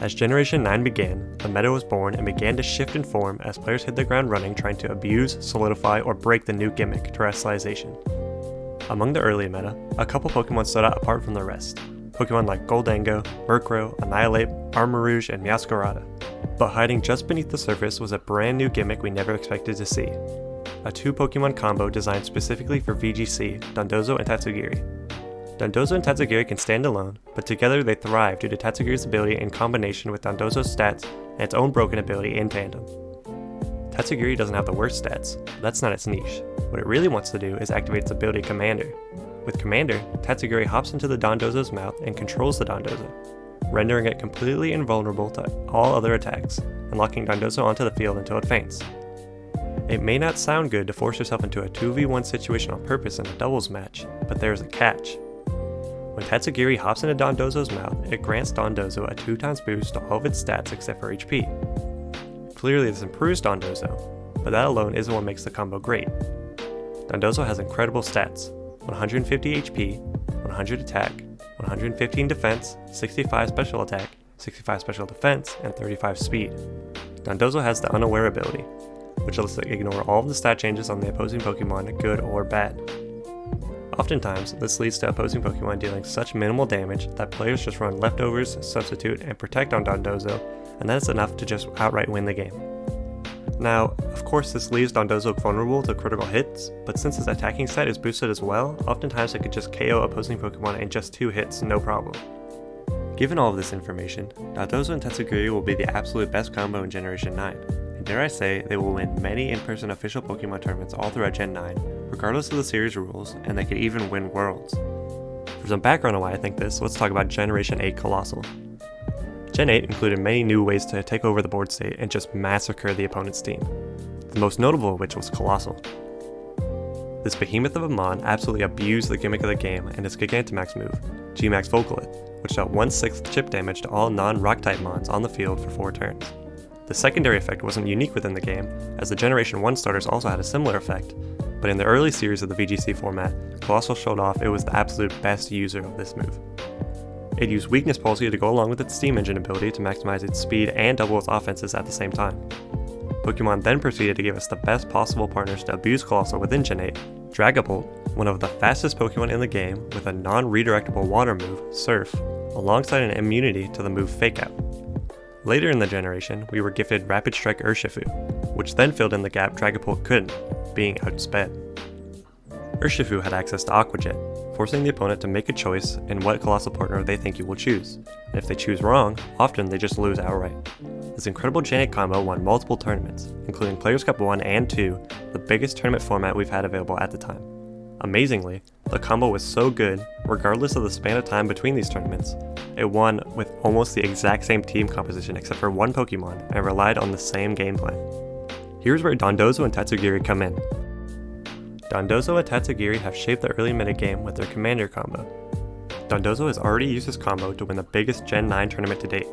As Generation 9 began, the meta was born and began to shift in form as players hit the ground running trying to abuse, solidify, or break the new gimmick, terrestrialization. Among the early meta, a couple Pokemon stood out apart from the rest. Pokemon like Goldango, Murkrow, Annihilate, Armarouge, and Meowscarada. But hiding just beneath the surface was a brand new gimmick we never expected to see. A 2-Pokemon combo designed specifically for VGC, Dondozo and Tatsugiri. Dondozo and Tatsugiri can stand alone, but together they thrive due to Tatsugiri's ability in combination with Dondozo's stats and its own broken ability in tandem. Tatsugiri doesn't have the worst stats, but that's not its niche. What it really wants to do is activate its ability Commander. With Commander, Tatsugiri hops into the Dondozo's mouth and controls the Dondozo, rendering it completely invulnerable to all other attacks, and locking Dondozo onto the field until it faints. It may not sound good to force yourself into a 2v1 situation on purpose in a doubles match, but there is a catch. When Tatsugiri hops into Dondozo's mouth, it grants Dondozo a 2x boost to all of its stats except for HP. Clearly this improves Dondozo, but that alone isn't what makes the combo great. Dondozo has incredible stats: 150 HP, 100 attack, 115 defense, 65 special attack, 65 special defense, and 35 speed. Dondozo has the Unaware ability, which lets it ignore all of the stat changes on the opposing Pokemon, good or bad. Oftentimes, this leads to opposing Pokemon dealing such minimal damage that players just run Leftovers, Substitute, and Protect on Dondozo, and that is enough to just outright win the game. Now, of course this leaves Dondozo vulnerable to critical hits, but since its attacking stat is boosted as well, oftentimes it could just KO opposing Pokemon in just 2 hits, no problem. Given all of this information, Dondozo and Tatsugiri will be the absolute best combo in Generation 9, and dare I say, they will win many in-person official Pokemon tournaments all throughout Gen 9, regardless of the series rules, and they could even win Worlds. For some background on why I think this, let's talk about Generation 8 Colossal. Gen 8 included many new ways to take over the board state and just massacre the opponent's team, the most notable of which was Colossal. This behemoth of a mon absolutely abused the gimmick of the game and its Gigantamax move, G-Max Volcalith, which dealt 1/6 chip damage to all non-Rock-type mons on the field for 4 turns. The secondary effect wasn't unique within the game, as the Generation 1 starters also had a similar effect, but in the early series of the VGC format, Colossal showed off it was the absolute best user of this move. It used Weakness Palsy to go along with its Steam Engine ability to maximize its speed and double its offenses at the same time. Pokemon then proceeded to give us the best possible partners to abuse Colossal within Gen 8, Dragapult, one of the fastest Pokemon in the game with a non-redirectable water move, Surf, alongside an immunity to the move Fake Out. Later in the generation, we were gifted Rapid Strike Urshifu, which then filled in the gap Dragapult couldn't, being outsped. Urshifu had access to Aqua Jet, forcing the opponent to make a choice in what Colossal partner they think you will choose, and if they choose wrong, often they just lose outright. This incredible Gen 8 combo won multiple tournaments, including Players Cup 1 and 2, the biggest tournament format we've had available at the time. Amazingly, the combo was so good, regardless of the span of time between these tournaments, it won with almost the exact same team composition except for 1 Pokemon and relied on the same game plan. Here's where Dondozo and Tatsugiri come in. Dondozo and Tatsugiri have shaped the early metagame with their Commander combo. Dondozo has already used his combo to win the biggest Gen 9 tournament to date,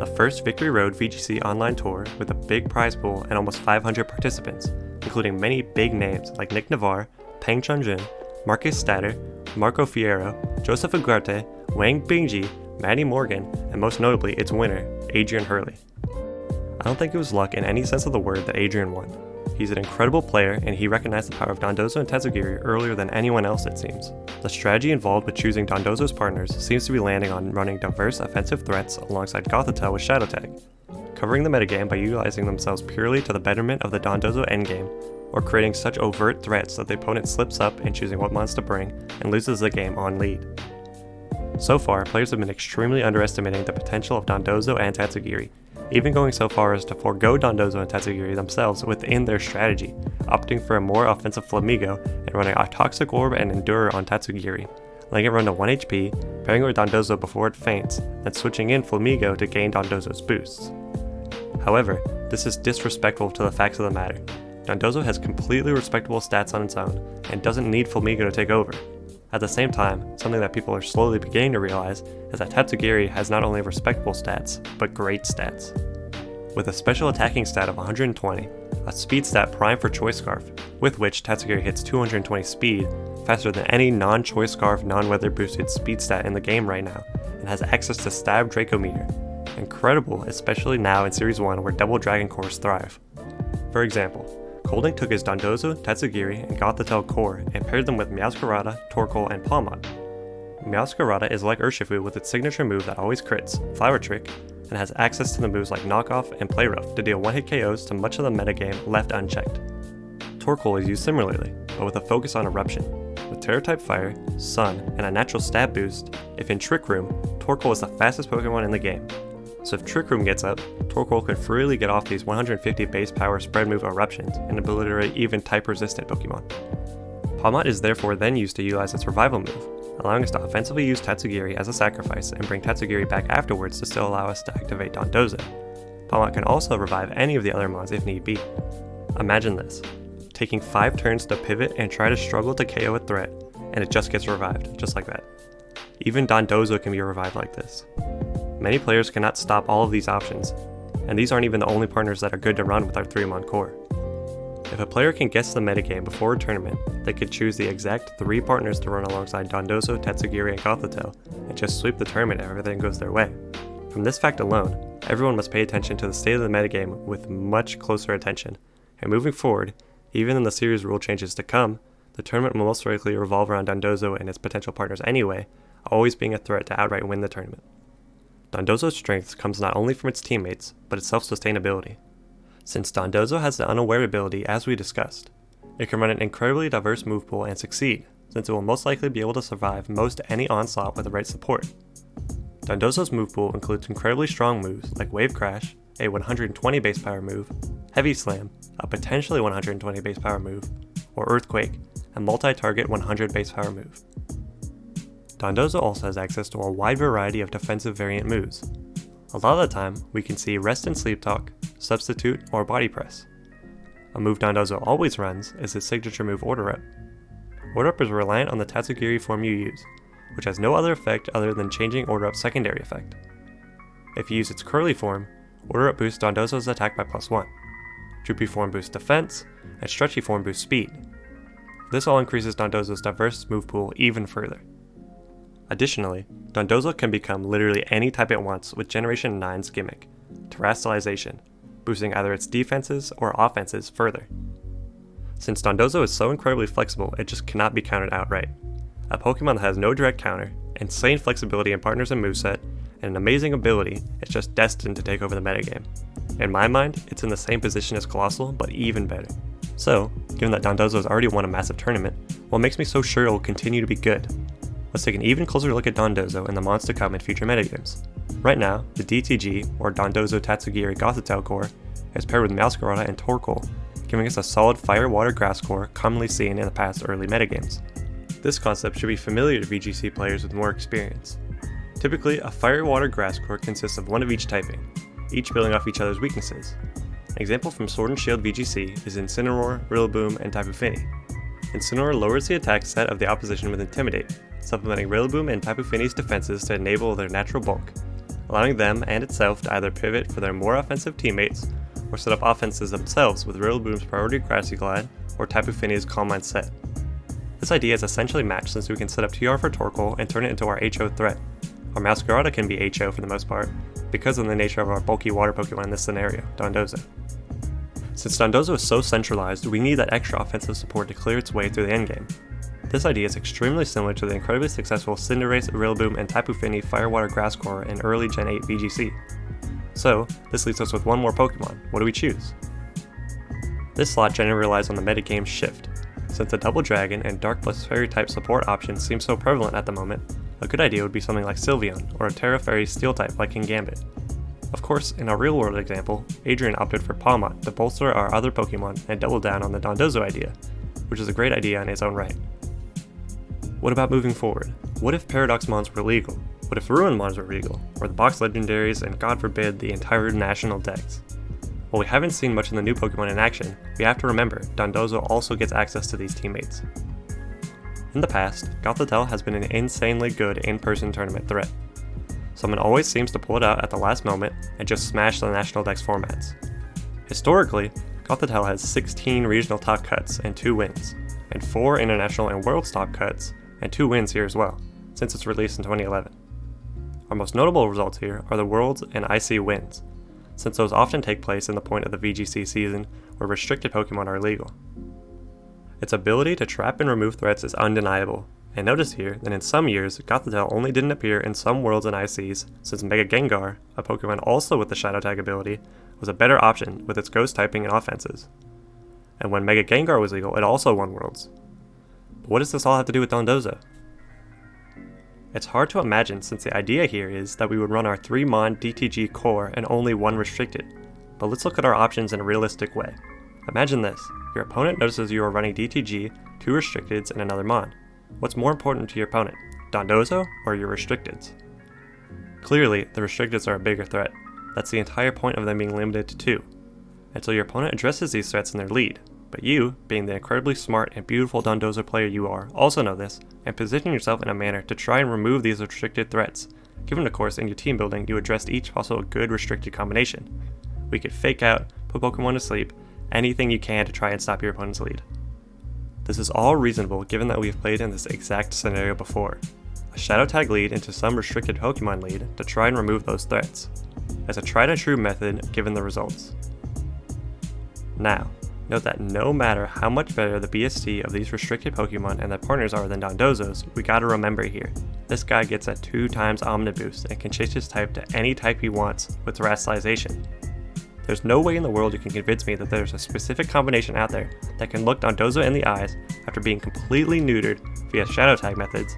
the first Victory Road VGC online tour with a big prize pool and almost 500 participants, including many big names like Nick Navarre, Peng Chunjin, Marcus Statter, Marco Fierro, Joseph Ugarte, Wang Bingji, Maddie Morgan, and most notably its winner, Adrian Hurley. I don't think it was luck in any sense of the word that Adrian won. He's an incredible player, and he recognized the power of Dondozo and Tatsugiri earlier than anyone else, it seems. The strategy involved with choosing Dondozo's partners seems to be landing on running diverse offensive threats alongside Gothitelle with Shadow Tag, covering the metagame by utilizing themselves purely to the betterment of the Dondozo endgame, or creating such overt threats that the opponent slips up in choosing what mons to bring and loses the game on lead. So far, players have been extremely underestimating the potential of Dondozo and Tatsugiri, even going so far as to forego Dondozo and Tatsugiri themselves within their strategy, opting for a more offensive Flamigo and running a Toxic Orb and Endure on Tatsugiri, letting it run to 1 HP, pairing it with Dondozo before it faints, then switching in Flamigo to gain Dondozo's boosts. However, this is disrespectful to the facts of the matter. Dondozo has completely respectable stats on its own, and doesn't need Flamigo to take over. At the same time, something that people are slowly beginning to realize is that Tatsugiri has not only respectable stats, but great stats. With a special attacking stat of 120, a speed stat primed for Choice Scarf, with which Tatsugiri hits 220 speed, faster than any non-Choice Scarf non-weather boosted speed stat in the game right now, and has access to Stab Draco Meter, incredible, especially now in Series 1 where double dragon cores thrive. For example, Colding took his Dondozo, Tatsugiri, and Gothitelle core and paired them with Meowscarada, Torkoal, and Palmot. Meowscarada is like Urshifu with its signature move that always crits, Flower Trick, and has access to the moves like Knock Off and Play Rough to deal one-hit KOs to much of the metagame left unchecked. Torkoal is used similarly, but with a focus on Eruption. With Terra-type Fire, Sun, and a natural stab boost, if in Trick Room, Torkoal is the fastest Pokemon in the game. So if Trick Room gets up, Torkoal could freely get off these 150 base power spread move Eruptions and obliterate even type-resistant Pokemon. Palmot is therefore then used to utilize its Revival move, allowing us to offensively use Tatsugiri as a sacrifice and bring Tatsugiri back afterwards to still allow us to activate Dondozo. Palmot can also revive any of the other mons if need be. Imagine this, taking 5 turns to pivot and try to struggle to KO a threat, and it just gets revived, just like that. Even Dondozo can be revived like this. Many players cannot stop all of these options, and these aren't even the only partners that are good to run with our 3-mon core. If a player can guess the metagame before a tournament, they could choose the exact 3 partners to run alongside Dondozo, Tatsugiri, and Gothitelle, and just sweep the tournament if everything goes their way. From this fact alone, everyone must pay attention to the state of the metagame with much closer attention, and moving forward, even in the series rule changes to come, the tournament will most likely revolve around Dondozo and its potential partners anyway, always being a threat to outright win the tournament. Dondozo's strength comes not only from its teammates, but its self-sustainability. Since Dondozo has the Unaware ability as we discussed, it can run an incredibly diverse move pool and succeed, since it will most likely be able to survive most any onslaught with the right support. Dondozo's move pool includes incredibly strong moves like Wave Crash, a 120 base power move, Heavy Slam, a potentially 120 base power move, or Earthquake, a multi-target 100 base power move. Dondozo also has access to a wide variety of defensive variant moves. A lot of the time, we can see Rest and Sleep Talk, Substitute, or Body Press. A move Dondozo always runs is its signature move Order Up. Order Up is reliant on the Tatsugiri form you use, which has no other effect other than changing Order Up's secondary effect. If you use its Curly form, Order Up boosts Dondozo's attack by +1, Droopy form boosts defense, and Stretchy form boosts speed. This all increases Dondozo's diverse move pool even further. Additionally, Dondozo can become literally any type it wants with Generation 9's gimmick, Terastallization, boosting either its defenses or offenses further. Since Dondozo is so incredibly flexible, it just cannot be countered outright. A Pokemon that has no direct counter, insane flexibility in partners and moveset, and an amazing ability, it's just destined to take over the metagame. In my mind, it's in the same position as Colossal, but even better. So, given that Dondozo has already won a massive tournament, what makes me so sure it will continue to be good? Let's take an even closer look at Dondozo and the mons to come in future metagames. Right now, the DTG, or Dondozo Tatsugiri Gothitelle core, is paired with Meowscarada and Torkoal, giving us a solid Fire, Water, Grass core commonly seen in the past early metagames. This concept should be familiar to VGC players with more experience. Typically, a Fire, Water, Grass core consists of one of each typing, each building off each other's weaknesses. An example from Sword and Shield VGC is Incineroar, Rillaboom, and Tapu Fini. Incineroar lowers the attack set of the opposition with Intimidate, supplementing Rillaboom and Tapu Fini's defenses to enable their natural bulk, allowing them and itself to either pivot for their more offensive teammates or set up offenses themselves with Rillaboom's Priority Grassy Glide or Tapu Fini's Calm Mind set. This idea is essentially matched since we can set up TR for Torkoal and turn it into our HO threat. Our Meowscarada can be HO for the most part, because of the nature of our bulky water Pokemon in this scenario, Dondozo. Since Dondozo is so centralized, we need that extra offensive support to clear its way through the endgame. This idea is extremely similar to the incredibly successful Cinderace, Rillaboom, and Tapu Fini Fire, Water, Grass core in early Gen 8 VGC. So, this leaves us with one more Pokemon. What do we choose? This slot generally relies on the metagame shift. Since the Double Dragon and Dark plus Fairy type support options seem so prevalent at the moment, a good idea would be something like Sylveon or a Terra Fairy Steel type like Kingambit. Of course, in our real world example, Adrian opted for Palmot to bolster our other Pokemon and double down on the Dondozo idea, which is a great idea in its own right. What about moving forward? What if Paradox Mons were legal? What if Ruin Mons were legal? Or the box legendaries and god forbid the entire national dex? While we haven't seen much of the new Pokemon in action, we have to remember Dondozo also gets access to these teammates. In the past, Gothitelle has been an insanely good in-person tournament threat. Someone always seems to pull it out at the last moment and just smash the national dex formats. Historically, Gothitelle has 16 regional top cuts and 2 wins, and 4 international and world's top cuts and 2 wins here as well, since its release in 2011. Our most notable results here are the Worlds and IC wins, since those often take place in the point of the VGC season where restricted Pokemon are illegal. Its ability to trap and remove threats is undeniable, and notice here that in some years, Gothitelle only didn't appear in some Worlds and ICs since Mega Gengar, a Pokemon also with the Shadow Tag ability, was a better option with its ghost typing and offenses. And when Mega Gengar was legal, it also won Worlds. But what does this all have to do with Dondozo? It's hard to imagine since the idea here is that we would run our 3-Mon DTG core and only 1 restricted, but let's look at our options in a realistic way. Imagine this, your opponent notices you are running DTG, 2 restricteds, and another Mon. What's more important to your opponent, Dondozo or your restricteds? Clearly, the restricteds are a bigger threat. That's the entire point of them being limited to 2. And so your opponent addresses these threats in their lead, but you, being the incredibly smart and beautiful Dondozo player you are, also know this, and position yourself in a manner to try and remove these restricted threats, given of course in your team building you addressed each possible good restricted combination. We could fake out, put Pokemon to sleep, anything you can to try and stop your opponent's lead. This is all reasonable given that we've played in this exact scenario before. A Shadow Tag lead into some restricted Pokemon lead to try and remove those threats. It's a tried and true method given the results. Now, note that no matter how much better the BST of these restricted Pokemon and their partners are than Dondozo's, we gotta remember here, this guy gets a 2 times Omniboost and can change his type to any type he wants with Terastallization. There's no way in the world you can convince me that there's a specific combination out there that can look Dondozo in the eyes after being completely neutered via Shadow Tag methods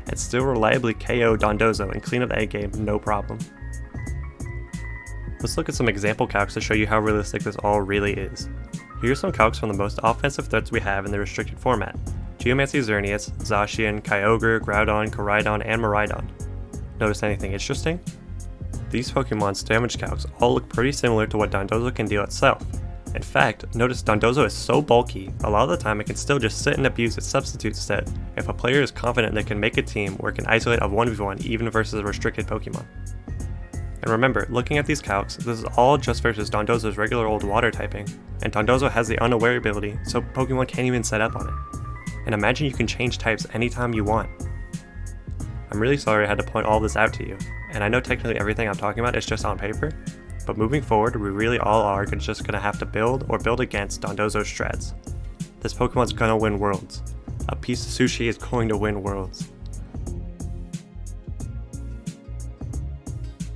and still reliably KO Dondozo and clean up the endgame no problem. Let's look at some example calcs to show you how realistic this all really is. Here's some calcs from the most offensive threats we have in the restricted format: Geomancy Xerneas, Zacian, Kyogre, Groudon, Koraidon, and Miraidon. Notice anything interesting? These Pokemon's damage calcs all look pretty similar to what Dondozo can deal itself. In fact, notice Dondozo is so bulky, a lot of the time it can still just sit and abuse its substitute set if a player is confident they can make a team where it can isolate a 1v1 even versus a restricted Pokemon. And remember, looking at these calcs, this is all just versus Dondozo's regular old water typing, and Dondozo has the unaware ability, so Pokemon can't even set up on it. And imagine you can change types anytime you want. I'm really sorry I had to point all this out to you, and I know technically everything I'm talking about is just on paper, but moving forward we really all are just gonna have to build or build against Dondozo's strats. This Pokemon's gonna win Worlds. A piece of sushi is going to win Worlds.